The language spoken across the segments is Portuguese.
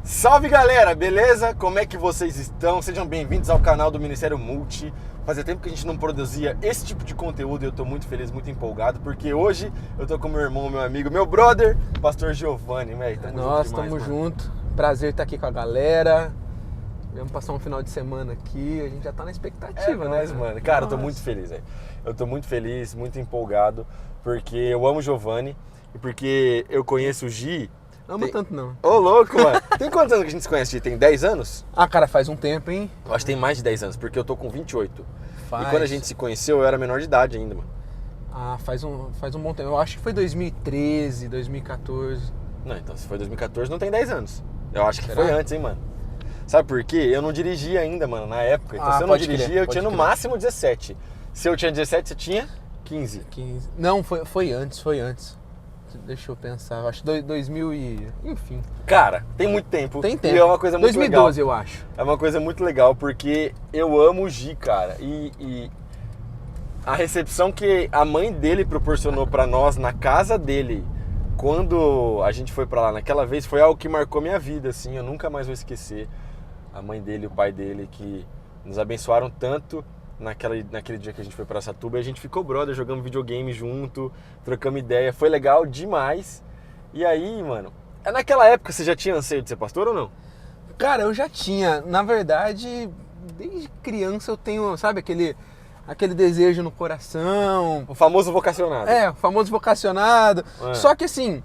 Salve galera, beleza? Como é que vocês estão? Sejam bem-vindos ao canal do Ministério Multi. Fazia tempo que a gente não produzia esse tipo de conteúdo e eu tô muito feliz, muito empolgado, porque hoje eu tô com meu irmão, meu amigo, meu brother, Pastor Giovanni, velho. Nós estamos juntos. Prazer estar aqui com a galera. Vamos passar um final de semana aqui, a gente já tá na expectativa, né? Mano. Cara, eu tô muito feliz, velho. Eu tô muito feliz, muito empolgado, porque eu amo o Giovanni e porque eu conheço o Gi. Amo tanto não. Ô, louco, mano. Tem quantos anos que a gente se conhece, Gi? Tem 10 anos? Ah, cara, faz um tempo, hein? Eu acho que tem mais de 10 anos, porque eu tô com 28. Faz. E quando a gente se conheceu, eu era menor de idade ainda, mano. Ah, faz um bom tempo. Eu acho que foi 2013, 2014. Não, então se foi 2014, não tem 10 anos. Eu acho que Será? foi antes, hein, mano. Sabe por quê? Eu não dirigia ainda, mano, na época. Então se eu não pode dirigia, crer, eu tinha no máximo 17. Se eu tinha 17, você tinha 15. 15. Não, foi antes. Deixa eu pensar, acho que 2000 e... Enfim. Cara, tem muito tempo. Tem tempo. E é uma coisa muito 2012, legal. eu acho. É uma coisa muito legal, porque eu amo o Gi, cara. E a recepção que a mãe dele proporcionou pra nós na casa dele, quando a gente foi pra lá naquela vez, foi algo que marcou minha vida, assim. Eu nunca mais vou esquecer. A mãe dele e o pai dele que nos abençoaram tanto naquele dia que a gente foi pra Satuba. E a gente ficou brother, jogamos videogame junto, trocamos ideia. Foi legal demais. E aí, mano, naquela época você já tinha anseio de ser pastor ou não? Cara, eu já tinha. Na verdade, desde criança eu tenho, sabe, aquele desejo no coração. O famoso vocacionado. É, o famoso vocacionado. É. Só que assim,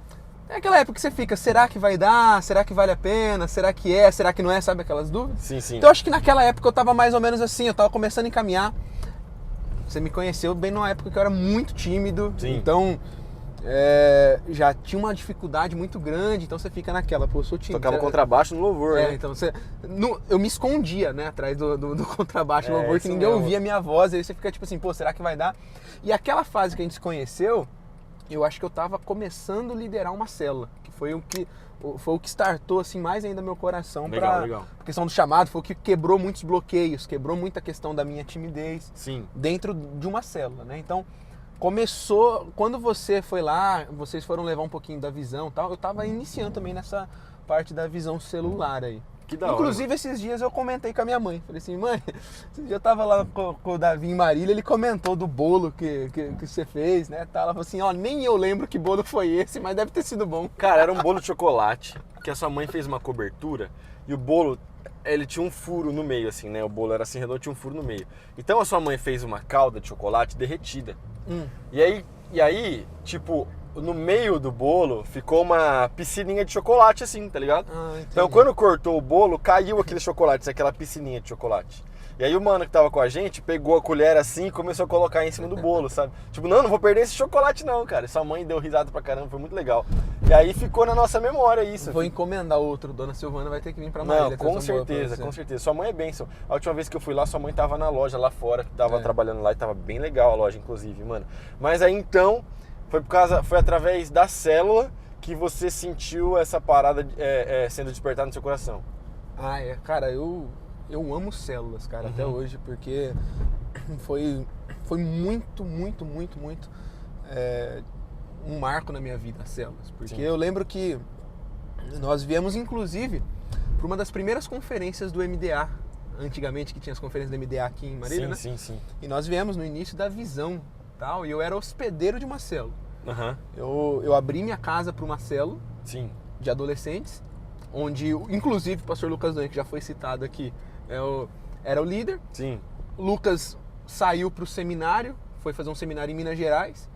é aquela época que você fica, será que vai dar? Será que vale a pena? Será que é? Será que não é? Sabe aquelas dúvidas? Sim, sim. Então eu acho que naquela época eu tava mais ou menos assim, eu tava começando a encaminhar. Você me conheceu bem numa época que eu era muito tímido. Sim. Então já tinha uma dificuldade muito grande, então você fica naquela, pô, eu sou tímido. Tocava contrabaixo no louvor, né? Então eu me escondia, né, atrás do contrabaixo do louvor, que isso ninguém mesmo. ouvia a minha voz, aí você fica tipo assim, pô, será que vai dar? E aquela fase que a gente se conheceu, eu acho que eu tava começando a liderar uma célula, que foi o que startou assim mais ainda meu coração Legal. pra questão do chamado, foi o que quebrou muitos bloqueios, quebrou muita questão da minha timidez Sim. dentro de uma célula, né? Então, começou, quando você foi lá, vocês foram levar um pouquinho da visão e tal, eu tava iniciando também nessa parte da visão celular aí. Que da hora. Inclusive, esses dias eu comentei com a minha mãe. Falei assim, mãe, esse dia eu tava lá com o Davi em Marília, ele comentou do bolo que você fez, né? Ela falou assim, ó, nem eu lembro que bolo foi esse, mas deve ter sido bom. Cara, era um bolo de chocolate, que a sua mãe fez uma cobertura, e o bolo, ele tinha um furo no meio, assim, né? O bolo era assim redondo, tinha um furo no meio. Então a sua mãe fez uma calda de chocolate derretida. E aí, tipo, no meio do bolo ficou uma piscininha de chocolate assim, tá ligado? Então quando cortou o bolo, caiu aquele chocolate, aquela piscininha de chocolate. E aí o mano que tava com a gente pegou a colher assim e começou a colocar em cima do bolo, sabe? Tipo, não vou perder esse chocolate não, cara. Sua mãe deu risada pra caramba, foi muito legal. E aí ficou na nossa memória isso. Vou encomendar outro, Dona Silvana vai ter que vir pra Marília. Não, com certeza. Sua mãe é bênção. A última vez que eu fui lá, sua mãe tava na loja lá fora, que tava trabalhando lá e tava bem legal a loja, inclusive, mano. Mas aí então, foi através da célula que você sentiu essa parada sendo despertada no seu coração. Cara, eu amo células, cara, até hoje, porque foi muito um marco na minha vida, as células. Porque eu lembro que nós viemos, inclusive, para uma das primeiras conferências do MDA, antigamente, que tinha as conferências do MDA aqui em Marília, né? Sim. E nós viemos no início da visão, tal, e eu era hospedeiro de uma célula. Eu abri minha casa para uma célula de adolescentes, onde, inclusive, o pastor Lucas Doan, que já foi citado aqui, era o líder. Sim. Lucas saiu para o seminário, foi fazer um seminário em Minas Gerais.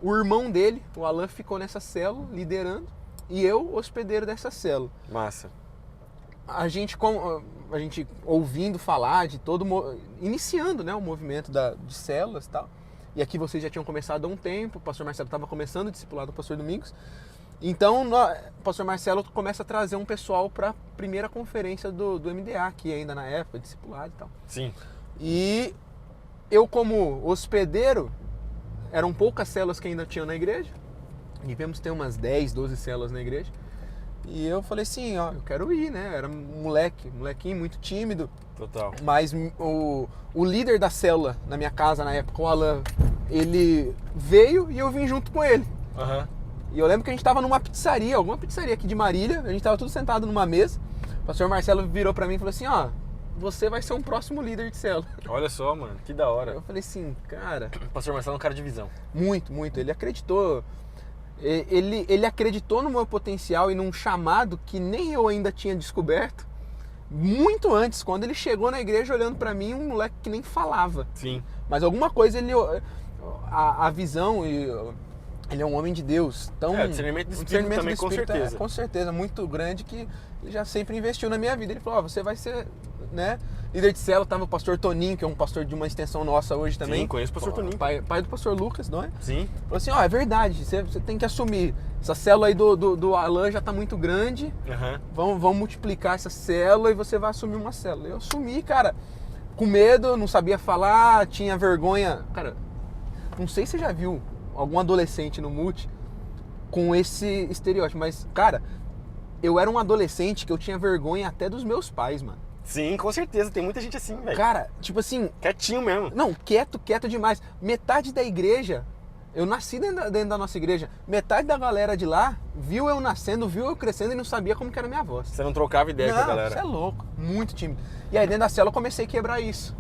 O irmão dele, o Alan, ficou nessa célula, liderando, e eu, hospedeiro dessa célula. Massa. A gente ouvindo falar de iniciando, né, o movimento de células e tal. E aqui vocês já tinham começado há um tempo, o pastor Marcelo estava começando o discipulado do pastor Domingos. Então, o pastor Marcelo começa a trazer um pessoal para a primeira conferência do MDA, aqui ainda na época, discipulado e tal. Sim. E eu, como hospedeiro, eram poucas células que ainda tinham na igreja. Devemos ter umas 10, 12 células na igreja. E eu falei assim, ó, eu quero ir, né? Eu era molequinho muito tímido. Total. Mas o líder da célula na minha casa na época, o Alan, ele veio e eu vim junto com ele. E eu lembro que a gente tava numa pizzaria, alguma pizzaria aqui de Marília, a gente tava tudo sentado numa mesa. O pastor Marcelo virou pra mim e falou assim, ó, você vai ser um próximo líder de célula. Olha só, mano, que da hora. Eu falei assim, cara... O pastor Marcelo é um cara de visão. Muito, muito. Ele acreditou. Ele acreditou no meu potencial e num chamado que nem eu ainda tinha descoberto. Muito antes, quando ele chegou na igreja olhando pra mim, um moleque que nem falava. Sim. Mas alguma coisa ele... A visão... Ele é um homem de Deus. Então, o discernimento do Espírito também, com certeza. Com certeza, muito grande, que ele já sempre investiu na minha vida. Ele falou, você vai ser, né, líder de célula. Tava o pastor Toninho, que é um pastor de uma extensão nossa hoje também. Sim, conheço o pastor Toninho. Pai do pastor Lucas, não é? Sim. Falou assim, é verdade, você tem que assumir. Essa célula aí do Alan já tá muito grande. Vamos multiplicar essa célula e você vai assumir uma célula. Eu assumi, cara, com medo, não sabia falar, tinha vergonha. Cara, não sei se você já viu algum adolescente no multi com esse estereótipo, mas, cara, eu era um adolescente que eu tinha vergonha até dos meus pais, mano. Sim, com certeza, tem muita gente assim, velho. Cara, tipo assim... Quietinho mesmo. Não, quieto demais. Metade da igreja, eu nasci dentro da nossa igreja, metade da galera de lá viu eu nascendo, viu eu crescendo e não sabia como que era a minha voz. Você não trocava ideia com a galera. Você é louco, muito tímido. E aí dentro da célula eu comecei a quebrar isso.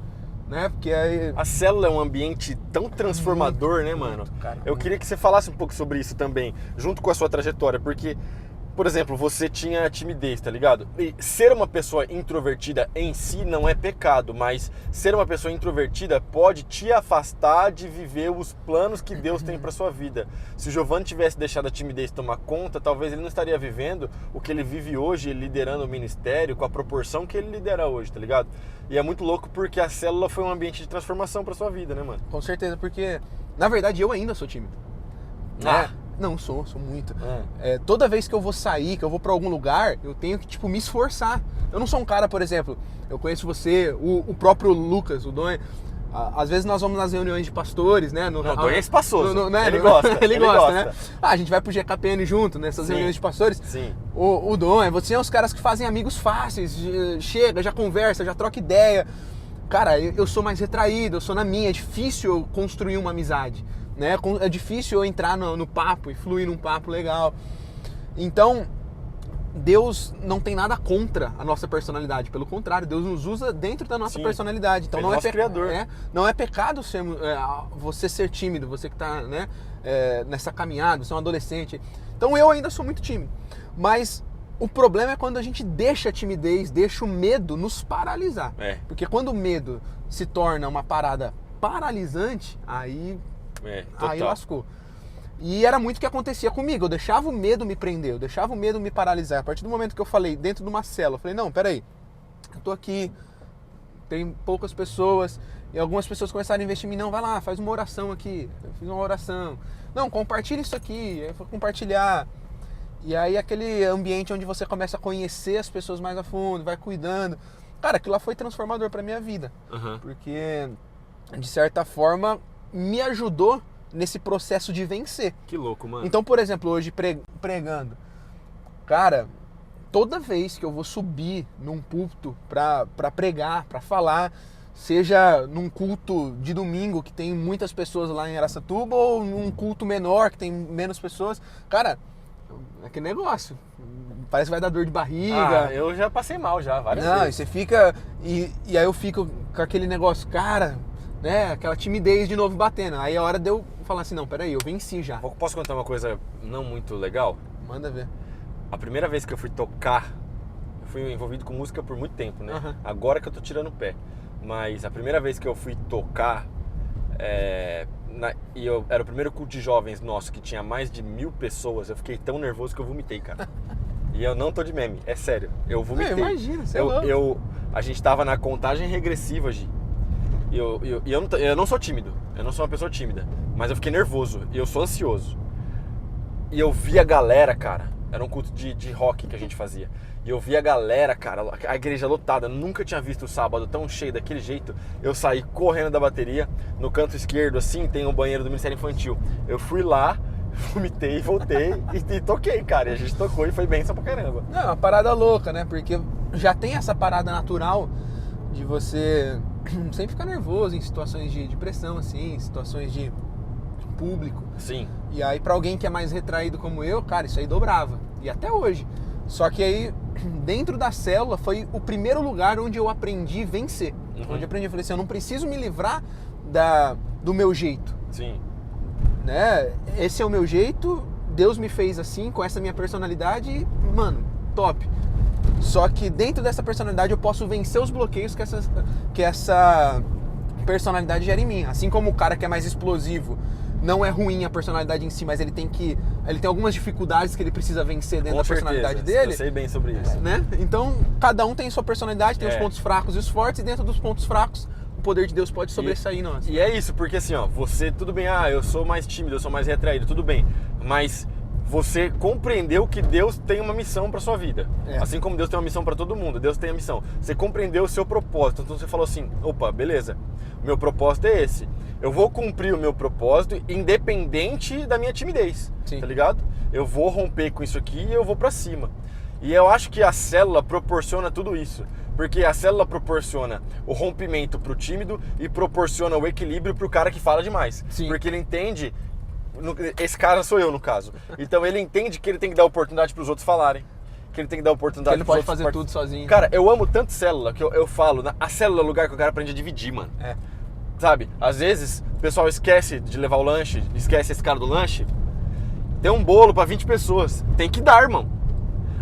Né? Porque aí... A célula é um ambiente tão transformador, né, mano? Cara, eu queria que você falasse um pouco sobre isso também, junto com a sua trajetória, porque, por exemplo, você tinha timidez, tá ligado? E ser uma pessoa introvertida em si não é pecado, mas ser uma pessoa introvertida pode te afastar de viver os planos que Deus tem pra sua vida. Se o Giovanni tivesse deixado a timidez tomar conta, talvez ele não estaria vivendo o que ele vive hoje, liderando o ministério, com a proporção que ele lidera hoje, tá ligado? E é muito louco porque a célula foi um ambiente de transformação pra sua vida, né, mano? Com certeza, porque, na verdade, eu ainda sou tímido. Né? Não, sou muito. Toda vez que eu vou sair, que eu vou pra algum lugar, eu tenho que, tipo, me esforçar. Eu não sou um cara, por exemplo, eu conheço você, o próprio Lucas, o Dom. Às vezes nós vamos nas reuniões de pastores, né? O Dom é espaçoso. Ele gosta. Ele gosta, né? A gente vai pro GKPN junto, nessas reuniões de pastores. Sim. O Dom, você é os caras que fazem amigos fáceis, chega, já conversa, já troca ideia. Cara, eu sou mais retraído, eu sou na minha, é difícil eu construir uma amizade, né? É difícil eu entrar no papo e fluir num papo legal. Então, Deus não tem nada contra a nossa personalidade, pelo contrário, Deus nos usa dentro da nossa personalidade. Então não é criador. Não é pecado você ser tímido, você que está, né, nessa caminhada, você é um adolescente. Então eu ainda sou muito tímido, mas o problema é quando a gente deixa a timidez, deixa o medo nos paralisar. Porque quando o medo se torna uma parada paralisante, aí lascou. E era muito o que acontecia comigo, eu deixava o medo me prender, eu deixava o medo me paralisar. A partir do momento que eu falei dentro de uma célula, eu falei, não, peraí, eu tô aqui, tem poucas pessoas, e algumas pessoas começaram a investir em mim, não, vai lá, faz uma oração aqui. Eu fiz uma oração. Não, compartilha isso aqui, eu vou compartilhar. E aí aquele ambiente onde você começa a conhecer as pessoas mais a fundo, vai cuidando. Cara, aquilo lá foi transformador pra minha vida. Porque, de certa forma, me ajudou nesse processo de vencer. Que louco, mano. Então, por exemplo, hoje pregando, cara, toda vez que eu vou subir num púlpito pra pregar, pra falar, seja num culto de domingo que tem muitas pessoas lá em Araçatuba ou num culto menor que tem menos pessoas, cara, é que negócio. Parece que vai dar dor de barriga. Eu já passei mal já, várias vezes. vezes. E você fica... E aí eu fico com aquele negócio, cara, né? Aquela timidez de novo batendo. Aí é hora de eu falar assim, não, peraí, eu venci já. Posso contar uma coisa não muito legal? Manda ver. A primeira vez que eu fui tocar, eu fui envolvido com música por muito tempo, né? Agora que eu tô tirando o pé. Mas a primeira vez que eu fui tocar, e era o primeiro culto de jovens nosso, que tinha mais de 1000 pessoas, eu fiquei tão nervoso que eu vomitei, cara. E eu não tô de meme, é sério, eu vomitei. Imagina, você é louco. A gente tava na contagem regressiva, Gi. E eu não sou tímido, eu não sou uma pessoa tímida, mas eu fiquei nervoso e eu sou ansioso. E eu vi a galera, cara, era um culto de rock que a gente fazia. E eu vi a galera, cara, a igreja lotada, eu nunca tinha visto o sábado tão cheio daquele jeito. Eu saí correndo da bateria, no canto esquerdo, assim, tem um banheiro do Ministério Infantil. Eu fui lá, vomitei, voltei e toquei, cara. E a gente tocou e foi bênção pra caramba. Não, é uma parada louca, né? Porque já tem essa parada natural de você sempre ficar nervoso em situações de pressão, assim, em situações de público. Sim. E aí pra alguém que é mais retraído como eu, cara, isso aí dobrava. E até hoje. Só que aí, dentro da célula, foi o primeiro lugar onde eu aprendi a vencer. Onde eu aprendi, eu falei assim, eu não preciso me livrar do meu jeito. Sim. Né? Esse é o meu jeito, Deus me fez assim, com essa minha personalidade, mano, top. Só que dentro dessa personalidade eu posso vencer os bloqueios que essa personalidade gera em mim. Assim como o cara que é mais explosivo, não é ruim a personalidade em si, mas ele tem algumas dificuldades que ele precisa vencer dentro da personalidade dele. Eu sei bem sobre isso. Né? Então, cada um tem sua personalidade, tem os pontos fracos e os fortes, e dentro dos pontos fracos, o poder de Deus pode sobressair em nós. E é isso, porque assim, ó, você, tudo bem, eu sou mais tímido, eu sou mais retraído, tudo bem, mas você compreendeu que Deus tem uma missão para sua vida. Assim como Deus tem uma missão para todo mundo, Deus tem a missão. Você compreendeu o seu propósito, então você falou assim, opa, beleza, meu propósito é esse. Eu vou cumprir o meu propósito independente da minha timidez, tá ligado? Eu vou romper com isso aqui e eu vou pra cima. E eu acho que a célula proporciona tudo isso. Porque a célula proporciona o rompimento pro tímido e proporciona o equilíbrio pro cara que fala demais. Sim. Porque ele entende, esse cara sou eu no caso, então ele entende que ele tem que dar oportunidade pros outros falarem. Que ele tem que dar oportunidade que ele pode fazer tudo sozinho. Cara, eu amo tanto célula que eu falo, a célula é o lugar que o cara aprende a dividir, mano. Sabe, às vezes o pessoal esquece de levar o lanche, esquece esse cara do lanche, tem um bolo pra 20 pessoas, tem que dar, irmão.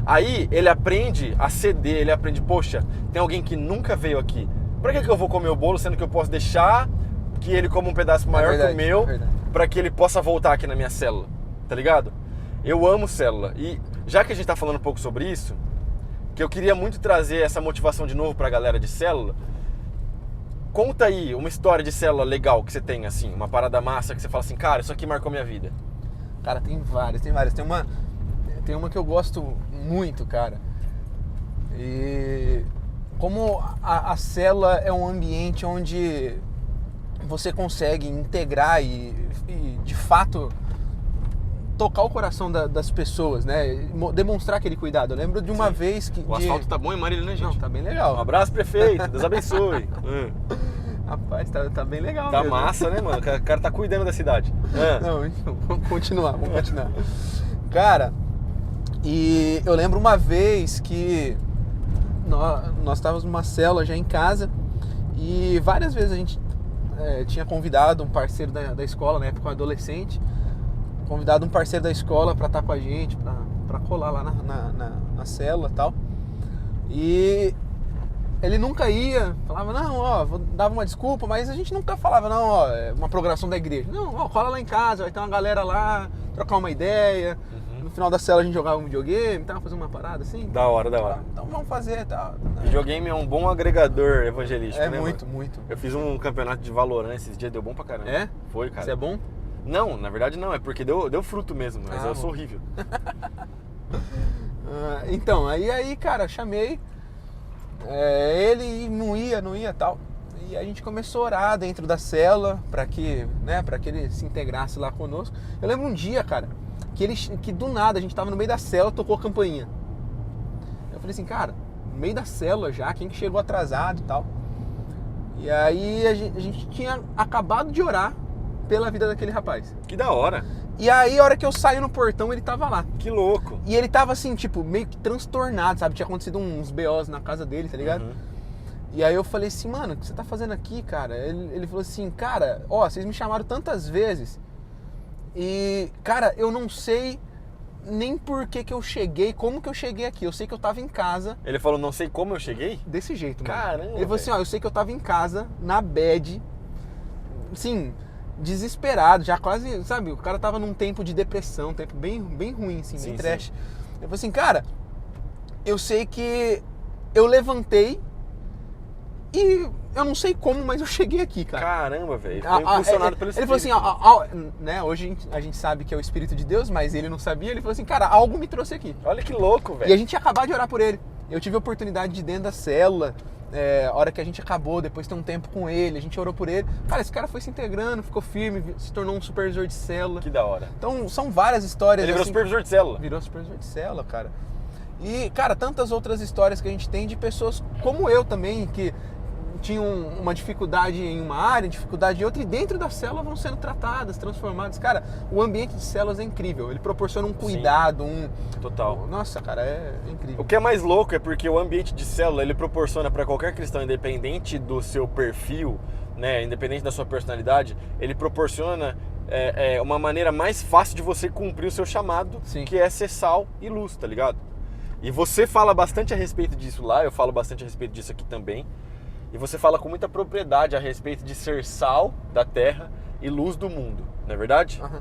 Aí ele aprende a ceder, ele aprende, poxa, tem alguém que nunca veio aqui, pra que eu vou comer o bolo, sendo que eu posso deixar que ele coma um pedaço maior que o meu, pra que ele possa voltar aqui na minha célula, tá ligado? Eu amo célula, e já que a gente tá falando um pouco sobre isso, que eu queria muito trazer essa motivação de novo pra galera de célula. Conta aí uma história de célula legal que você tem, assim, uma parada massa que você fala assim, cara, isso aqui marcou minha vida. Cara, tem várias. Tem uma que eu gosto muito, cara. E como a célula é um ambiente onde você consegue integrar e de fato tocar o coração das pessoas, né? Demonstrar aquele cuidado. Eu lembro de uma vez que... O asfalto tá bom em Marília, né, gente? Não, tá bem legal. Um abraço, prefeito. Deus abençoe. Rapaz, tá bem legal. Tá mesmo. massa, né, mano? O cara tá cuidando da cidade. Não, vamos continuar. Cara, e eu lembro uma vez que nós estávamos numa célula já em casa e várias vezes a gente tinha convidado um parceiro da escola, na época um adolescente, convidado um parceiro da escola para estar com a gente, para colar lá na célula e tal. E ele nunca ia, falava, não, dava uma desculpa, mas a gente nunca falava, não, é uma programação da igreja. Não, cola lá em casa, vai ter uma galera lá, trocar uma ideia. No final da célula a gente jogava um videogame, fazer uma parada assim. Da hora. Então vamos fazer, tá. Videogame é um bom agregador evangelístico, né, muito, mano? muito. Eu fiz um campeonato de Valorant esses dias, deu bom pra caramba. É? Foi, cara. Você é bom? Não, na verdade não, é porque deu fruto mesmo, mas eu sou horrível. Então, aí, cara, chamei ele e não ia tal. E a gente começou a orar dentro da célula para que ele se integrasse lá conosco. Eu lembro um dia, cara, que do nada a gente tava no meio da célula, tocou a campainha. Eu falei assim, cara, no meio da célula já, quem que chegou atrasado e tal. E aí a gente tinha acabado de orar pela vida daquele rapaz. Que da hora. E aí, a hora que eu saí no portão, ele tava lá. Que louco. E ele tava assim, tipo, meio que transtornado, sabe? Tinha acontecido uns BOs na casa dele, tá ligado? E aí eu falei assim, mano, o que você tá fazendo aqui, cara? Ele falou assim, cara, vocês me chamaram tantas vezes e, cara, eu não sei nem por que eu cheguei, como que eu cheguei aqui. Eu sei que eu tava em casa. Ele falou, não sei como eu cheguei? Desse jeito, mano. Caramba. Ele falou assim, eu sei que eu tava em casa, na bad, assim, desesperado, já quase, sabe? O cara tava num tempo de depressão, um tempo bem, bem ruim, assim, bem trash. Eu falei assim, cara, eu sei que eu levantei e eu não sei como, mas eu cheguei aqui, cara. Caramba, velho. Foi impulsionado pelo Espírito. Ele falou assim, né, hoje a gente sabe que é o Espírito de Deus, mas ele não sabia. Ele falou assim, cara, algo me trouxe aqui. Olha que louco, velho. E a gente ia acabar de orar por ele. Eu tive a oportunidade de dentro da célula, a hora que a gente acabou, depois de ter um tempo com ele, a gente orou por ele. Cara, esse cara foi se integrando, ficou firme, se tornou um supervisor de célula. Que da hora. Então, são várias histórias. Ele virou assim, supervisor de célula. Virou supervisor de célula, cara. E, cara, tantas outras histórias que a gente tem de pessoas como eu também, que tinham uma dificuldade em uma área, dificuldade em outra, e dentro da célula vão sendo tratadas, transformadas. Cara, o ambiente de células é incrível. Ele proporciona um cuidado, Total. Nossa, cara, é incrível. O que é mais louco é porque o ambiente de célula, ele proporciona para qualquer cristão, independente do seu perfil, né, independente da sua personalidade, ele proporciona uma maneira mais fácil de você cumprir o seu chamado, Sim. que é ser sal e luz, tá ligado? E você fala bastante a respeito disso lá, eu falo bastante a respeito disso aqui também. E você fala com muita propriedade a respeito de ser sal da terra e luz do mundo, não é verdade? Uhum.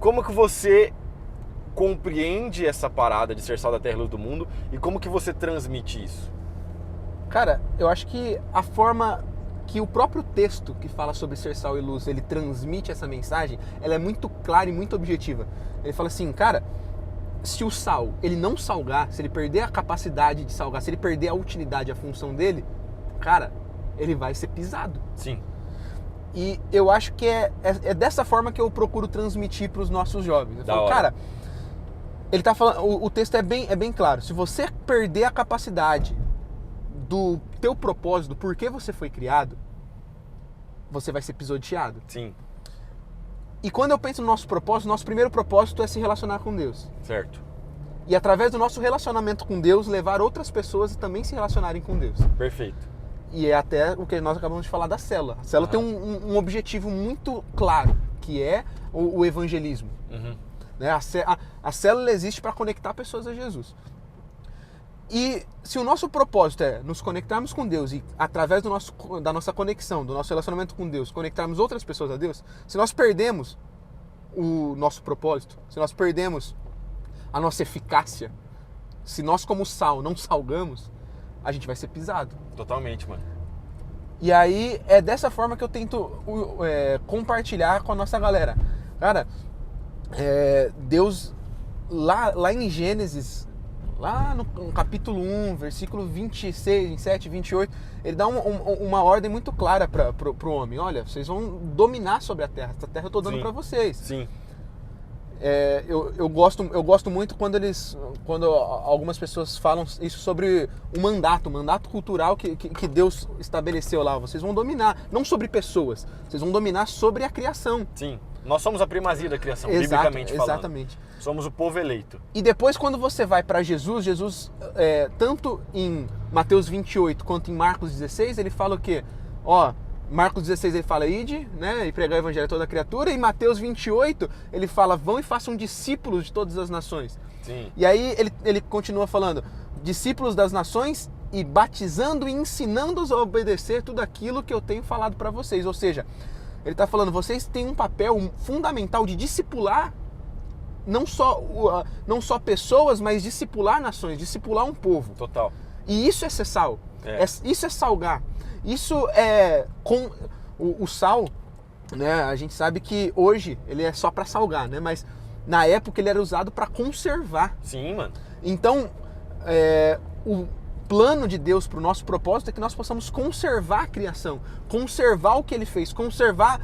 Como que você compreende essa parada de ser sal da terra e luz do mundo e como que você transmite isso? Cara, eu acho que a forma que o próprio texto que fala sobre ser sal e luz, ele transmite essa mensagem, ela é muito clara e muito objetiva. Ele fala assim, cara, se o sal, ele não salgar, se ele perder a capacidade de salgar, se ele perder a utilidade, a função dele, cara, ele vai ser pisado. Sim. E eu acho que é dessa forma que eu procuro transmitir para os nossos jovens. Eu falo, cara, ele tá falando, o texto é bem claro. Se você perder a capacidade do teu propósito, do porquê você foi criado, você vai ser pisoteado. Sim. E quando eu penso no nosso propósito, nosso primeiro propósito é se relacionar com Deus. Certo. E através do nosso relacionamento com Deus, levar outras pessoas a também se relacionarem com Deus. Perfeito. E é até o que nós acabamos de falar da célula. A célula tem um objetivo muito claro, que é o evangelismo. Uhum. Né? A célula existe para conectar pessoas a Jesus. E se o nosso propósito é nos conectarmos com Deus e através da nossa conexão, do nosso relacionamento com Deus, conectarmos outras pessoas a Deus, se nós perdemos o nosso propósito, se nós perdemos a nossa eficácia, se nós como sal não salgamos, a gente vai ser pisado. Totalmente, mano. E aí é dessa forma que eu tento compartilhar com a nossa galera. Cara, Deus lá em Gênesis, lá no capítulo 1, versículo 26, 27, 28, ele dá uma ordem muito clara para o homem. Olha, vocês vão dominar sobre a terra. Essa terra eu estou dando para vocês. Sim. Eu gosto muito quando algumas pessoas falam isso sobre o mandato cultural que Deus estabeleceu lá. Vocês vão dominar, não sobre pessoas, vocês vão dominar sobre a criação. Sim. Nós somos a primazia da criação, biblicamente falando. Exatamente. Somos o povo eleito. E depois, quando você vai para Jesus, tanto em Mateus 28 quanto em Marcos 16, ele fala o quê? Marcos 16 ele fala, ide, né, e pregar o evangelho a toda criatura, e Mateus 28 ele fala, vão e façam discípulos de todas as nações. Sim. E aí ele continua falando, discípulos das nações e batizando e ensinando-os a obedecer tudo aquilo que eu tenho falado para vocês. Ou seja, ele está falando, vocês têm um papel fundamental de discipular não só pessoas, mas discipular nações, discipular um povo. Total. E isso é ser sal. Isso é salgar. Isso é com o sal, né? A gente sabe que hoje ele é só para salgar, né? Mas na época ele era usado para conservar. Sim, mano. Então, o plano de Deus para o nosso propósito é que nós possamos conservar a criação, conservar o que ele fez, conservar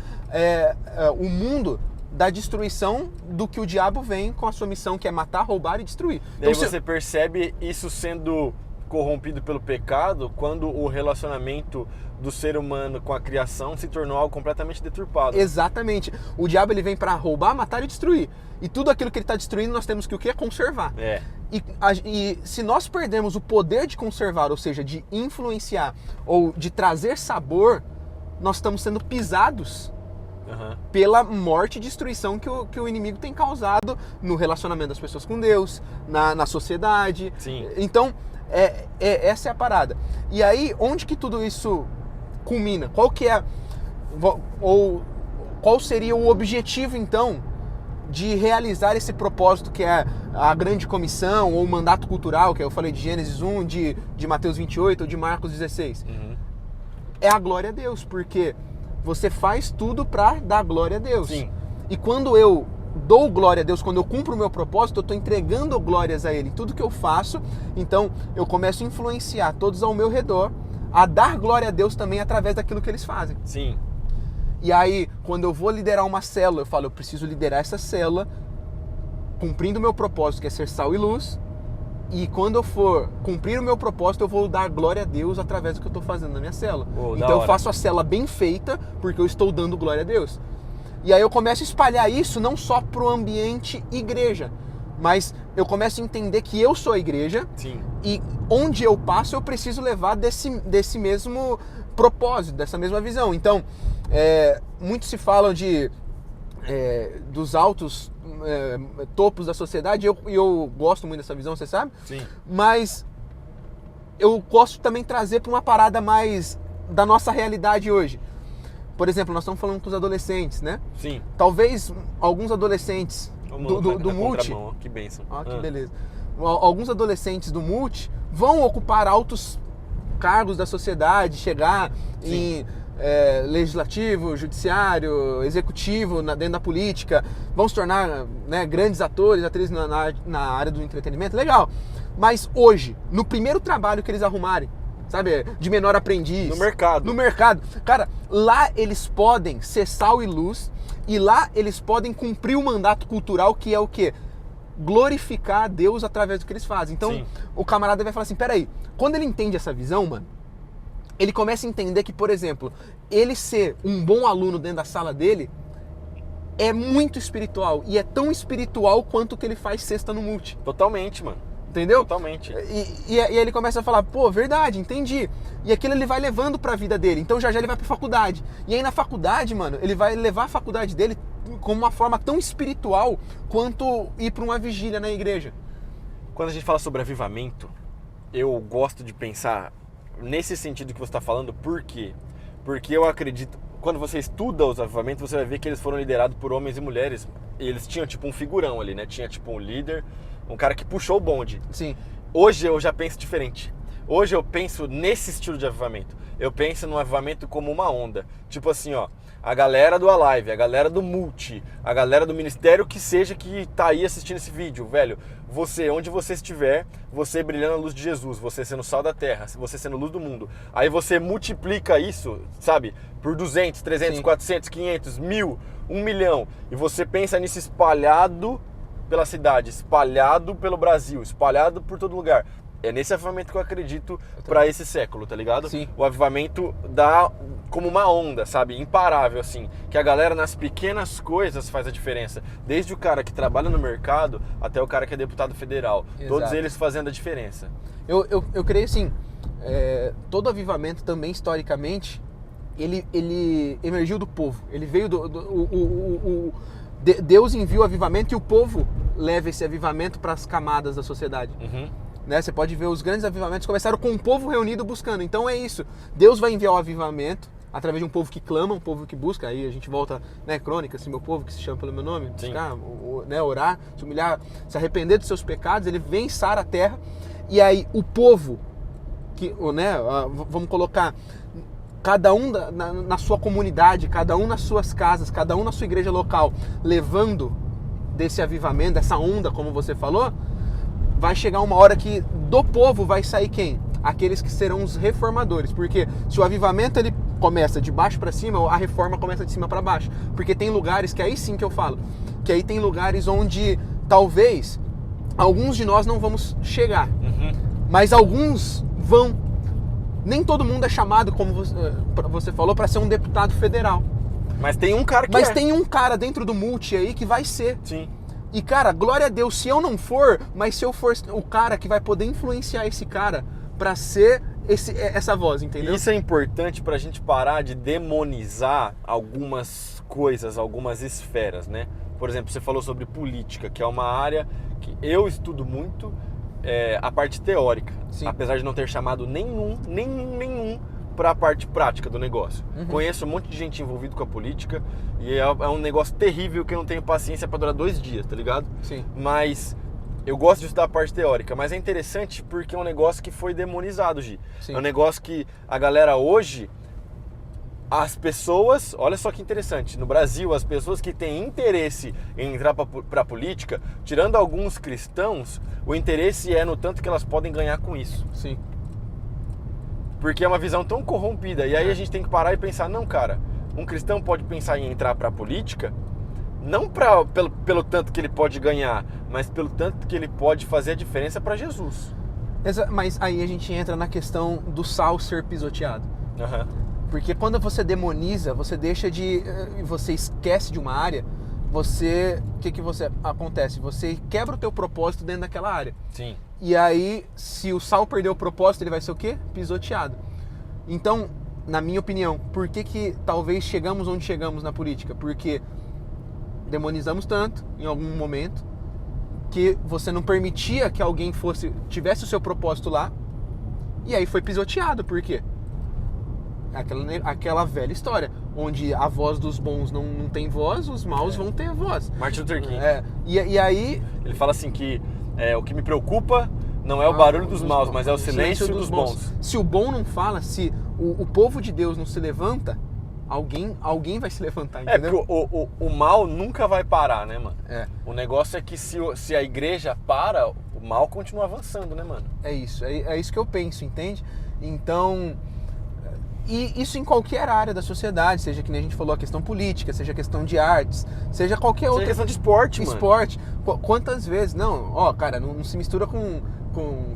o mundo da destruição do que o diabo vem com a sua missão, que é matar, roubar e destruir. Daí então, você percebe isso sendo corrompido pelo pecado quando o relacionamento do ser humano com a criação se tornou algo completamente deturpado. Exatamente. O diabo ele vem para roubar, matar e destruir. E tudo aquilo que ele está destruindo nós temos que o quê? Conservar. E se nós perdemos o poder de conservar, ou seja, de influenciar ou de trazer sabor, nós estamos sendo pisados pela morte e destruição que o inimigo tem causado no relacionamento das pessoas com Deus, na sociedade. Sim. Então, essa é a parada. E aí, onde que tudo isso culmina? Qual seria o objetivo, então, de realizar esse propósito que é a grande comissão ou o mandato cultural, que eu falei de Gênesis 1, de Mateus 28 ou de Marcos 16? É a glória a Deus, porque você faz tudo para dar glória a Deus. Sim. E quando eu dou glória a Deus, quando eu cumpro o meu propósito, eu estou entregando glórias a Ele em tudo que eu faço. Então eu começo a influenciar todos ao meu redor a dar glória a Deus também através daquilo que eles fazem. Sim. E aí, quando eu vou liderar uma célula, eu falo, eu preciso liderar essa célula cumprindo o meu propósito, que é ser sal e luz, E quando eu for cumprir o meu propósito, eu vou dar glória a Deus através do que eu estou fazendo na minha célula. Então eu faço a célula bem feita, porque eu estou dando glória a Deus. E aí eu começo a espalhar isso não só para o ambiente igreja, mas eu começo a entender que eu sou a igreja. Sim. E onde eu passo eu preciso levar desse mesmo propósito, dessa mesma visão. Então, muitos se falam dos altos topos da sociedade, e eu gosto muito dessa visão, você sabe? Sim. Mas eu gosto também de trazer para uma parada mais da nossa realidade hoje. Por exemplo, nós estamos falando com os adolescentes, né? Sim. Talvez alguns adolescentes do multi... Que bênção. Que beleza. Alguns adolescentes do multi vão ocupar altos cargos da sociedade, chegar em legislativo, judiciário, executivo, dentro da política, vão se tornar, né, grandes atores, atrizes na área do entretenimento, legal. Mas hoje, no primeiro trabalho que eles arrumarem, sabe, de menor aprendiz... No mercado. Cara, lá eles podem ser sal e luz, e lá eles podem cumprir o mandato cultural, que é o quê? Glorificar a Deus através do que eles fazem. Então, sim, o camarada vai falar assim, peraí, quando ele entende essa visão, mano, ele começa a entender que, por exemplo, ele ser um bom aluno dentro da sala dele é muito espiritual, e é tão espiritual quanto o que ele faz sexta no multi. Totalmente, mano. Entendeu? Totalmente. E aí ele começa a falar, pô, verdade, entendi. E aquilo ele vai levando pra vida dele. Então já ele vai pra faculdade. E aí na faculdade, mano, ele vai levar a faculdade dele como uma forma tão espiritual quanto ir pra uma vigília na igreja. Quando a gente fala sobre avivamento, eu gosto de pensar nesse sentido que você está falando. Por quê? Porque eu acredito, quando você estuda os avivamentos, você vai ver que eles foram liderados por homens e mulheres. E eles tinham tipo um figurão ali, né? Tinha tipo um líder, um cara que puxou o bonde. Sim. Hoje eu já penso diferente. Hoje eu penso nesse estilo de avivamento. Eu penso no avivamento como uma onda. Tipo assim, ó, a galera do Alive, a galera do Multi, a galera do ministério que seja que tá aí assistindo esse vídeo, velho. Você, onde você estiver, você brilhando a luz de Jesus, você sendo sal da terra, você sendo luz do mundo. Aí você multiplica isso, sabe, por 200, 300, sim, 400, 500, 1000, 1 milhão. E você pensa nisso espalhado pela cidade, espalhado pelo Brasil, espalhado por todo lugar. É nesse avivamento que eu acredito para esse século, tá ligado? Sim. O avivamento dá como uma onda, sabe? Imparável, assim. Que a galera nas pequenas coisas faz a diferença. Desde o cara que trabalha no mercado até o cara que é deputado federal. Exato. Todos eles fazendo a diferença. Eu creio assim, todo avivamento também, historicamente, ele emergiu do povo. Ele veio Deus envia o avivamento e o povo leva esse avivamento para as camadas da sociedade. Uhum. Né? Você pode ver os grandes avivamentos começaram com o povo reunido buscando. Então é isso. Deus vai enviar o avivamento através de um povo que clama, um povo que busca. Aí a gente volta, né, Crônicas, assim, meu povo que se chama pelo meu nome, buscar, né, orar, se humilhar, se arrepender dos seus pecados. Ele vem, sara a terra. E aí o povo, né, vamos colocar cada um na sua comunidade, cada um nas suas casas, cada um na sua igreja local, levando desse avivamento, dessa onda, como você falou, vai chegar uma hora que do povo vai sair quem? Aqueles que serão os reformadores. Porque se o avivamento ele começa de baixo para cima, a reforma começa de cima para baixo. Porque tem lugares que aí sim que eu falo, que aí tem lugares onde talvez alguns de nós não vamos chegar, mas alguns vão. Nem todo mundo é chamado, como você falou, para ser um deputado federal. Mas tem um cara que tem um cara dentro do multi aí que vai ser. Sim. E, cara, glória a Deus, se eu não for, mas se eu for o cara que vai poder influenciar esse cara pra ser essa voz, entendeu? Isso é importante pra gente parar de demonizar algumas coisas, algumas esferas, né? Por exemplo, você falou sobre política, que é uma área que eu estudo muito, a parte teórica. Sim. Apesar de não ter chamado nenhum para a parte prática do negócio. Conheço um monte de gente envolvida com a política e é um negócio terrível que eu não tenho paciência para durar 2 dias, tá ligado? Sim. Mas eu gosto de estudar a parte teórica, mas é interessante porque é um negócio que foi demonizado, Gi. Sim. É um negócio que a galera hoje, as pessoas, olha só que interessante, no Brasil, as pessoas que têm interesse em entrar para a política, tirando alguns cristãos, o interesse é no tanto que elas podem ganhar com isso. Sim. Porque é uma visão tão corrompida. E aí a gente tem que parar e pensar, não, cara, um cristão pode pensar em entrar para a política Não pelo tanto que ele pode ganhar, mas pelo tanto que ele pode fazer a diferença para Jesus. Mas aí a gente entra na questão do sal ser pisoteado. Uhum. Porque quando você demoniza, você deixa de... Você esquece de uma área, o que você acontece? Você quebra o teu propósito dentro daquela área. Sim. E aí, se o sal perder o propósito, ele vai ser o quê? Pisoteado. Então, na minha opinião, por que talvez chegamos onde chegamos na política? Porque demonizamos tanto, em algum momento, que você não permitia que alguém tivesse o seu propósito lá, e aí foi pisoteado. Por quê? Aquela velha história, onde a voz dos bons não tem voz, os maus vão ter voz. Martin Luther King. E aí... Ele fala assim que o que me preocupa não é o barulho dos maus, mas é o silêncio dos bons. Se o bom não fala, se o povo de Deus não se levanta, alguém vai se levantar, entendeu? Porque o mal nunca vai parar, né, mano? O negócio é que se a igreja para, o mal continua avançando, né, mano? É isso que eu penso, entende? Então... E isso em qualquer área da sociedade, seja que nem a gente falou, a questão política, seja a questão de artes, seja qualquer outra... Seja questão de esporte, mano. Esporte. Quantas vezes... Cara, não se mistura com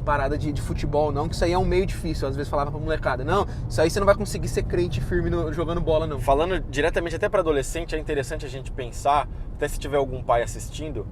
parada de futebol, não, que isso aí é um meio difícil. Às vezes falava pra molecada, não, isso aí você não vai conseguir ser crente firme jogando bola, não. Falando diretamente até pra adolescente, é interessante a gente pensar, até se tiver algum pai assistindo,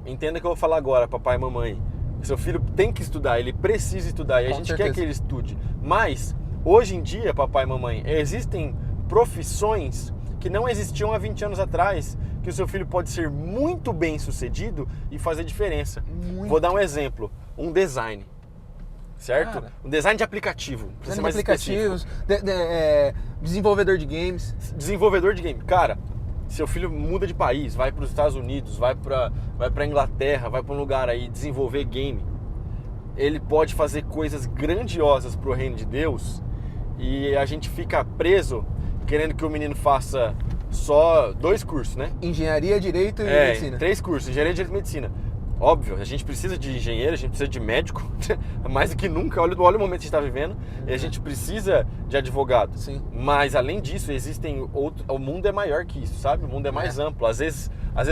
entenda que eu vou falar agora, papai e mamãe. Seu filho tem que estudar, ele precisa estudar, e a gente quer que ele estude. Mas... hoje em dia, papai e mamãe, existem profissões que não existiam há 20 anos atrás, que o seu filho pode ser muito bem sucedido e fazer diferença. Muito. Vou dar um exemplo, um design, certo? Cara, um design de aplicativo, design de aplicativos, desenvolvedor de games. Desenvolvedor de game. Cara, seu filho muda de país, vai para os Estados Unidos, vai para Inglaterra, vai para um lugar aí desenvolver game. Ele pode fazer coisas grandiosas pro reino de Deus e a gente fica preso querendo que o menino faça só 2 cursos, né? Engenharia, Direito e Medicina. 3 cursos, Engenharia, Direito e Medicina. Óbvio, a gente precisa de engenheiro, a gente precisa de médico, mais do que nunca, olha o momento que a gente está vivendo, e a gente precisa de advogado. Sim. Mas além disso, existem outros, o mundo é maior que isso, sabe? O mundo é mais amplo. Às vezes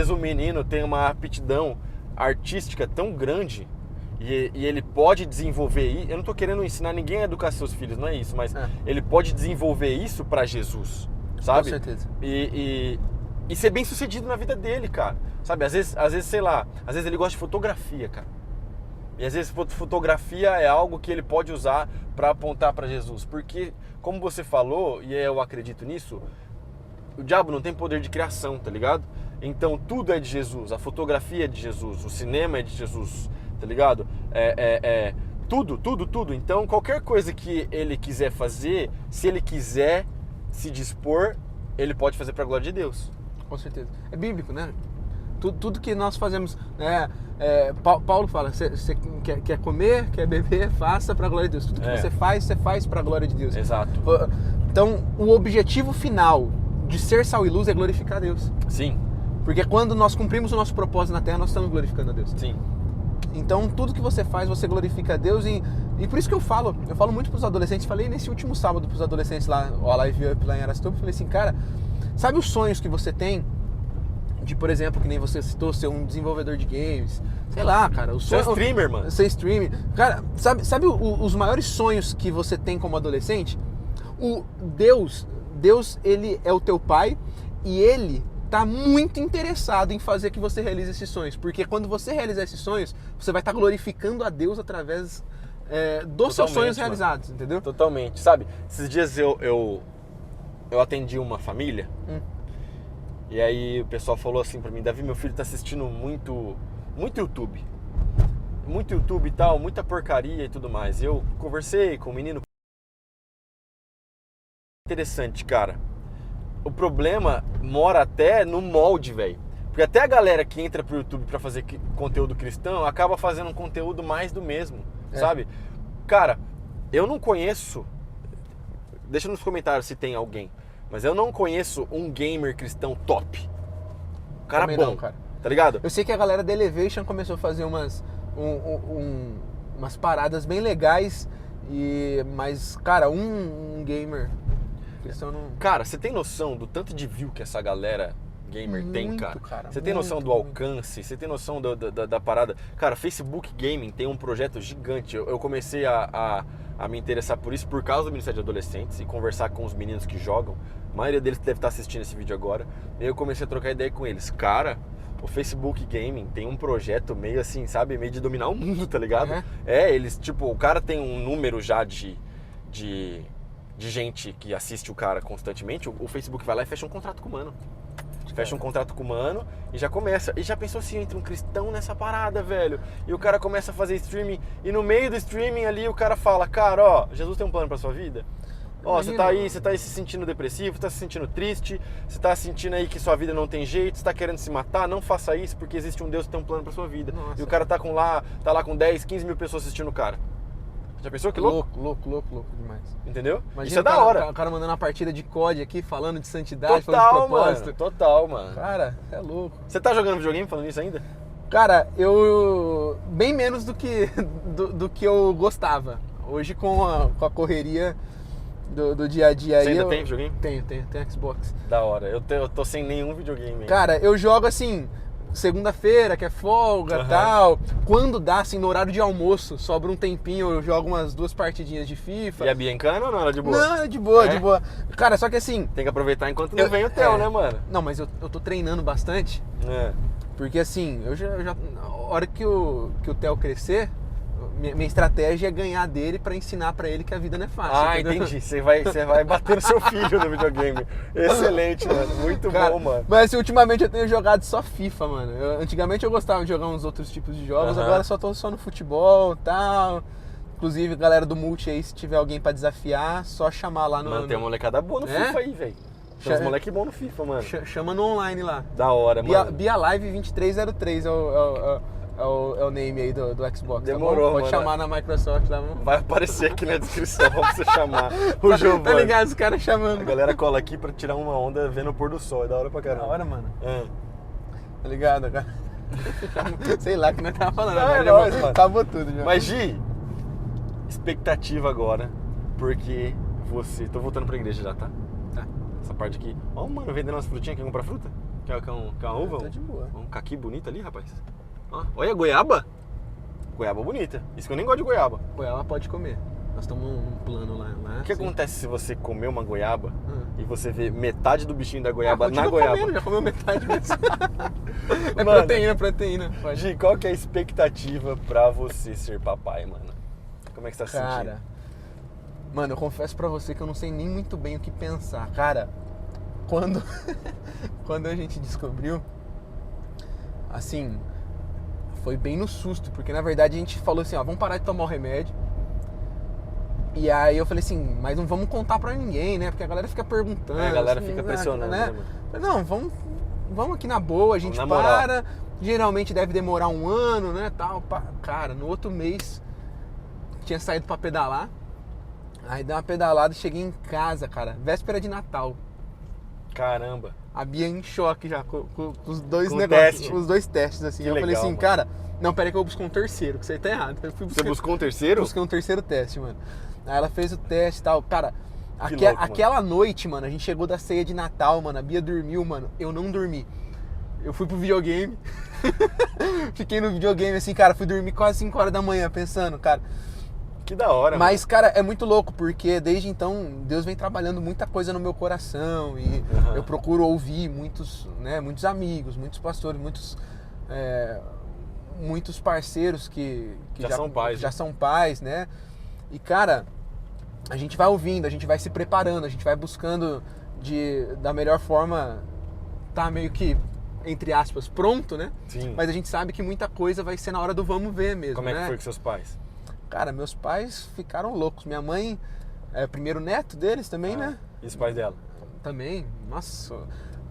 o menino tem uma aptidão artística tão grande e ele pode desenvolver, eu não estou querendo ensinar ninguém a educar seus filhos, não é isso, mas ele pode desenvolver isso para Jesus, sabe? Com certeza. E ser bem sucedido na vida dele, cara. Sabe, às vezes, sei lá, às vezes ele gosta de fotografia, cara. E às vezes fotografia é algo que ele pode usar para apontar para Jesus. Porque, como você falou, e eu acredito nisso, o diabo não tem poder de criação, tá ligado? Então tudo é de Jesus, a fotografia é de Jesus, o cinema é de Jesus, tá ligado? Tudo. Então qualquer coisa que ele quiser fazer, se ele quiser se dispor, ele pode fazer para a glória de Deus. Com certeza. É bíblico, né? Tudo que nós fazemos, né? Paulo fala, você quer comer, quer beber, faça para a glória de Deus. Tudo que você faz para a glória de Deus. Exato. Então, o objetivo final de ser sal e luz é glorificar a Deus. Sim. Porque quando nós cumprimos o nosso propósito na Terra, nós estamos glorificando a Deus. Sim. Então, tudo que você faz, você glorifica a Deus. E por isso que eu falo muito para os adolescentes. Falei nesse último sábado para os adolescentes lá, a Live Up lá em Aracatuba. Falei assim, cara, sabe os sonhos que você tem? De, por exemplo, que nem você citou, ser um desenvolvedor de games. Sei lá, cara. Ser streamer, mano. Ser streamer. Cara, sabe os maiores sonhos que você tem como adolescente? O Deus, ele é o teu pai e ele tá muito interessado em fazer que você realize esses sonhos. Porque quando você realizar esses sonhos, você vai estar glorificando a Deus através dos seus sonhos realizados, entendeu? Totalmente. Sabe, esses dias eu atendi uma família e aí o pessoal falou assim pra mim, Davi, meu filho tá assistindo muito YouTube. Muito YouTube e tal, muita porcaria e tudo mais. Eu conversei com o menino. Interessante, cara. O problema mora até no molde, velho. Porque até a galera que entra pro YouTube pra fazer conteúdo cristão acaba fazendo um conteúdo mais do mesmo, sabe? Cara, eu não conheço... Deixa nos comentários se tem alguém. Mas eu não conheço um gamer cristão top. Cara também bom, não, cara. Tá ligado? Eu sei que a galera da Elevation começou a fazer umas paradas bem legais, mas, cara, um gamer cristão não... Cara, você tem noção do tanto de view que essa galera gamer tem, Muito, cara? cara, Você tem noção muito, do alcance? Você tem noção da parada? Cara, Facebook Gaming tem um projeto gigante. Eu comecei a me interessar por isso por causa do Ministério de Adolescentes e conversar com os meninos que jogam. A maioria deles deve estar assistindo esse vídeo agora. E aí eu comecei a trocar ideia com eles. Cara, o Facebook Gaming tem um projeto meio assim, sabe? Meio de dominar o mundo, tá ligado? Eles, tipo, o cara tem um número já de gente que assiste o cara constantemente. O Facebook vai lá e fecha um contrato com o mano. Fecha um contrato com o mano e já começa. E já pensou se entra um cristão nessa parada, velho? E o cara começa a fazer streaming. E no meio do streaming ali o cara fala: cara, ó, Jesus tem um plano pra sua vida. Ó, você tá aí, você tá aí se sentindo depressivo, tá se sentindo triste, você tá sentindo aí que sua vida não tem jeito, você tá querendo se matar, não faça isso porque existe um Deus que tem um plano pra sua vida. Nossa. E o cara tá lá com 10, 15 mil pessoas assistindo o cara. Já pensou que louco? Louco demais. Entendeu? Imagina Isso é da hora. O cara mandando uma partida de COD aqui, falando de santidade, Total, falando de propósito. mano. Total, mano. Cara, é louco. Você tá jogando videogame falando isso ainda? Cara, eu... bem menos do que, do que eu gostava. Hoje com a correria do dia a dia aí... Você ainda tem videogame? Tenho Xbox. Da hora. Eu tô sem nenhum videogame ainda. Cara, eu jogo assim... segunda-feira, que é folga e tal. Quando dá, assim, no horário de almoço, sobra um tempinho, eu jogo umas 2 partidinhas de FIFA. E a Bia encana ou não? Ela é de boa? Não, é de boa, É? de boa. Cara, só que assim... Tem que aproveitar enquanto não vem o Theo, né, mano? Não, mas eu tô treinando bastante, porque assim, eu já a hora que o Theo crescer, minha estratégia é ganhar dele pra ensinar pra ele que a vida não é fácil. Ah, entendeu? entendi. Você vai bater no seu filho no videogame. Excelente, mano. Muito Cara, bom, mano. Mas assim, ultimamente eu tenho jogado só FIFA, mano. Antigamente eu gostava de jogar uns outros tipos de jogos, agora só tô só no futebol e tal. Inclusive, galera do Multi aí, se tiver alguém pra desafiar, só chamar lá no... Mano, tem uma molecada boa no FIFA aí, velho. Tem uns moleque bom no FIFA, mano. Chama no online lá. Da hora, mano. Bia Live 2303 é o name aí do Xbox. Demorou, tá bom? Pode mano. chamar na Microsoft lá. Vai aparecer aqui na descrição pra você chamar o Giovanni. Tá ligado? Os caras A chamando. galera cola aqui pra tirar uma onda vendo o pôr do sol. É da hora pra caramba. Da hora, mano. É. Tá ligado? Agora... Sei lá o que nós tava falando. Não, Agora é já nóis, mano. acabou tudo já. Mas, Gi, expectativa agora, porque você... Tô voltando pra igreja já, tá? Tá. Essa parte aqui. Ó, mano, vendendo umas frutinhas. Quer comprar fruta? Quer uma uva? Tá de boa. Um caqui bonito ali, rapaz. Ó, olha, goiaba. Goiaba bonita. Isso que eu nem gosto de goiaba. Ela pode comer. Nós estamos num plano lá. O que acontece se você comer uma goiaba Ah. e você vê metade do bichinho da goiaba na continua goiaba? comendo, já comeu metade mesmo. É Mano. proteína. Pode. Gi, qual que é a expectativa pra você ser papai, mano? Como é que você tá se Cara, sentindo? mano, eu confesso pra você que eu não sei nem muito bem o que pensar. Cara, quando a gente descobriu, assim, foi bem no susto, porque na verdade a gente falou assim, ó, vamos parar de tomar o remédio. E aí eu falei assim, mas não vamos contar pra ninguém, né? Porque a galera fica perguntando. A galera assim, fica pressionando, né, mano? Falei, não, vamos aqui na boa, a gente Na moral. para. Geralmente deve demorar 1 ano, né, tal. Cara, no outro mês tinha saído pra pedalar. Aí dei uma pedalada e cheguei em casa, cara, véspera de Natal. Caramba. A Bia em choque já, com os dois Com o negócios, teste. os 2 testes, assim. Que Eu falei legal, assim, mano. cara, não, peraí que eu vou buscar um terceiro, que você tá errado. Eu fui Você buscou um terceiro? Busquei um terceiro teste, mano. Aí ela fez o teste e tal. Cara, Que louco, mano. aquela noite, mano, a gente chegou da ceia de Natal, mano. A Bia dormiu, mano. Eu não dormi. Eu fui pro videogame. Fiquei no videogame, assim, cara. Fui dormir quase 5 horas da manhã, pensando, cara. Que da hora, Mas, cara, é muito louco, porque desde então Deus vem trabalhando muita coisa no meu coração. E eu procuro ouvir muitos amigos, muitos pastores, muitos parceiros que Já são pais, já né? são pais, né? E, cara, a gente vai ouvindo, a gente vai se preparando, a gente vai buscando da melhor forma tá meio que, entre aspas, pronto, né? Sim. Mas a gente sabe que muita coisa vai ser na hora do vamos ver mesmo, Como é né? que foi com seus pais? Cara, meus pais ficaram loucos. Minha mãe é o primeiro neto deles também, né? E os pais dela? Também, nossa.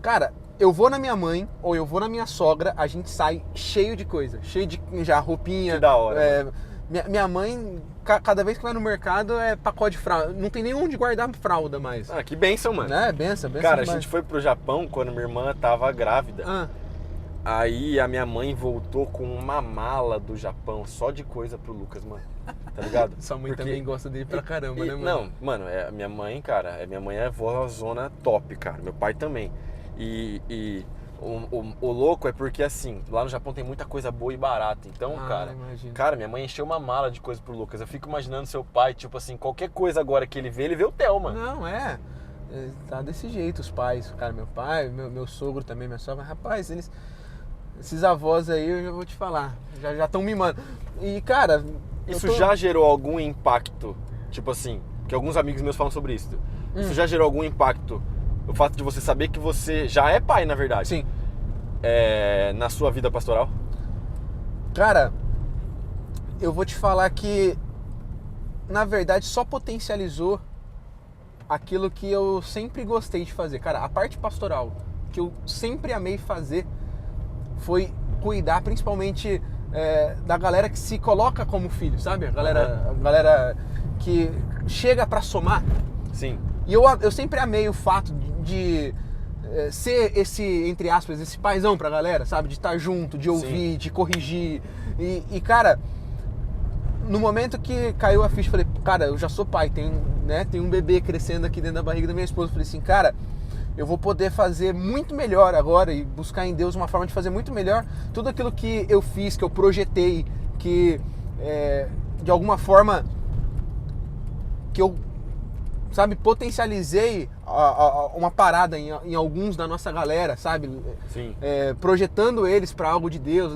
Cara, eu vou na minha mãe ou eu vou na minha sogra, a gente sai cheio de coisa. Cheio de já roupinha. Que da hora, Minha mãe, cada vez que vai no mercado, é pacote de fralda. Não tem nem onde guardar fralda mais. Ah, que bênção, mano. Né? Benção Cara, a demais. gente foi pro Japão quando minha irmã tava grávida. Ah, Aí a minha mãe voltou com uma mala do Japão só de coisa pro Lucas, mano. Tá ligado? sua mãe Porque- também gosta dele pra caramba, né, mano? Não, mano, minha mãe, cara, minha mãe é vózona top, cara. Meu pai também. E O louco é porque, assim, lá no Japão tem muita coisa boa e barata. Então, imagino. cara, minha mãe encheu uma mala de coisa pro Lucas. Eu fico imaginando seu pai, tipo assim, qualquer coisa agora que ele vê o Theo, mano. Não, tá desse jeito os pais. Cara, meu pai, meu sogro também, minha sogra. Rapaz, esses avós aí, eu já vou te falar, já estão mimando. E, cara... Isso já gerou algum impacto? Tipo assim, que alguns amigos meus falam sobre isso. Isso já gerou algum impacto? O fato de você saber que você já é pai, na verdade. Sim. Na sua vida pastoral? Cara, eu vou te falar que, na verdade, só potencializou aquilo que eu sempre gostei de fazer. Cara, a parte pastoral que eu sempre amei fazer foi cuidar, principalmente, da galera que se coloca como filho, sabe? A galera que chega pra somar. Sim. E eu sempre amei o fato de ser esse, entre aspas, esse paizão pra galera, sabe? De estar junto, de ouvir, de corrigir. E, cara, no momento que caiu a ficha, eu falei, cara, eu já sou pai, tem um bebê crescendo aqui dentro da barriga da minha esposa. Eu falei assim, cara, eu vou poder fazer muito melhor agora e buscar em Deus uma forma de fazer muito melhor tudo aquilo que eu fiz, que eu projetei, que de alguma forma que eu, sabe, potencializei uma parada em alguns da nossa galera, sabe? Sim. Projetando eles para algo de Deus,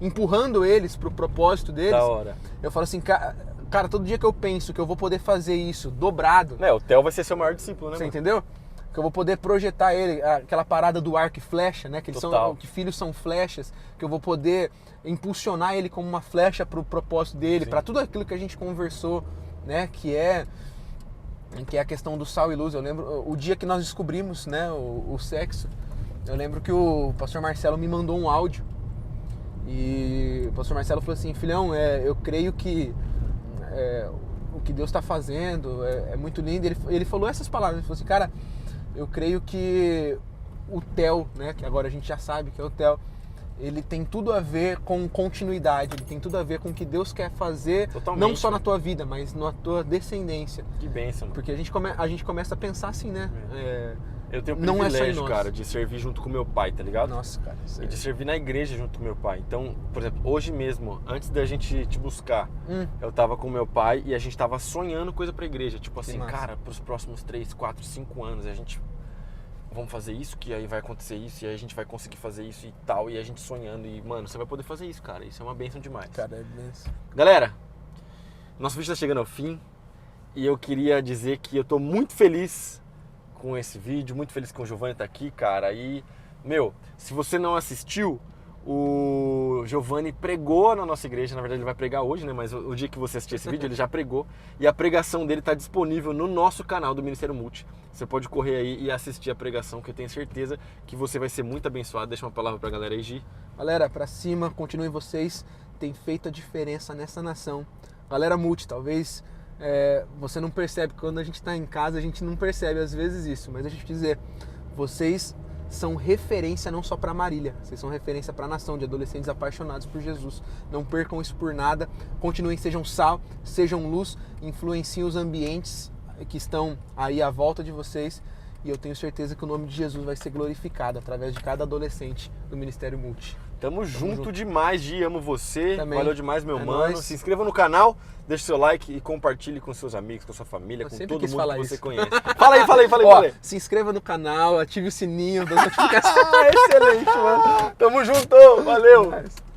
empurrando eles para o propósito deles. Da hora. Eu falo assim, cara, todo dia que eu penso que eu vou poder fazer isso dobrado... O Theo vai ser seu maior discípulo, né? Você entendeu? Que eu vou poder projetar ele, aquela parada do arco e flecha, né? Que filhos são flechas, que eu vou poder impulsionar ele como uma flecha para o propósito dele, para tudo aquilo que a gente conversou, né? Que é a questão do sal e luz. Eu lembro o dia que nós descobrimos, né, o sexo, eu lembro que o pastor Marcelo me mandou um áudio e o pastor Marcelo falou assim, filhão, eu creio que o que Deus está fazendo é muito lindo. Ele falou essas palavras, ele falou assim, cara, eu creio que o Theo, né, que agora a gente já sabe que é o Theo, ele tem tudo a ver com continuidade, ele tem tudo a ver com o que Deus quer fazer, totalmente, não só na tua vida, mas na tua descendência. Que bênção, mano. Porque a gente começa a pensar assim, né? Eu tenho o não privilégio, é cara, de servir junto com meu pai, tá ligado? Nossa, cara. E de servir na igreja junto com meu pai. Então, por exemplo, hoje mesmo, antes da gente te buscar, eu tava com meu pai e a gente tava sonhando coisa pra igreja. Tipo assim, cara, pros próximos 3, 4, 5 anos, a gente... Vamos fazer isso, que aí vai acontecer isso, e aí a gente vai conseguir fazer isso e tal, e a gente sonhando, e mano, você vai poder fazer isso, cara, isso é uma bênção demais. Cara, é bênção. Galera, nosso vídeo tá chegando ao fim, e eu queria dizer que eu tô muito feliz com esse vídeo, muito feliz com o Giovanni tá aqui, cara, e, se você não assistiu, o Giovanni pregou na nossa igreja, na verdade ele vai pregar hoje, né? Mas o dia que você assistir esse vídeo ele já pregou e a pregação dele está disponível no nosso canal do Ministério Multi. Você pode correr aí e assistir a pregação, que eu tenho certeza que você vai ser muito abençoado. Deixa uma palavra pra galera aí, Gi. Galera, pra cima, continuem vocês, tem feito a diferença nessa nação. Galera Multi, talvez você não percebe, quando a gente está em casa a gente não percebe às vezes isso, mas deixa eu te dizer, vocês são referência não só para Marília, vocês são referência para a nação de adolescentes apaixonados por Jesus. Não percam isso por nada, continuem, sejam sal, sejam luz, influenciem os ambientes que estão aí à volta de vocês e eu tenho certeza que o nome de Jesus vai ser glorificado através de cada adolescente do Ministério Multi. Tamo junto demais, Gi, amo você, também. Valeu demais, meu mano. Nóis. Se inscreva no canal, deixe seu like e compartilhe com seus amigos, com sua família, com todo mundo que você conhece. Fala aí. Se inscreva no canal, ative o sininho das notificações. Excelente, mano. Tamo junto, valeu.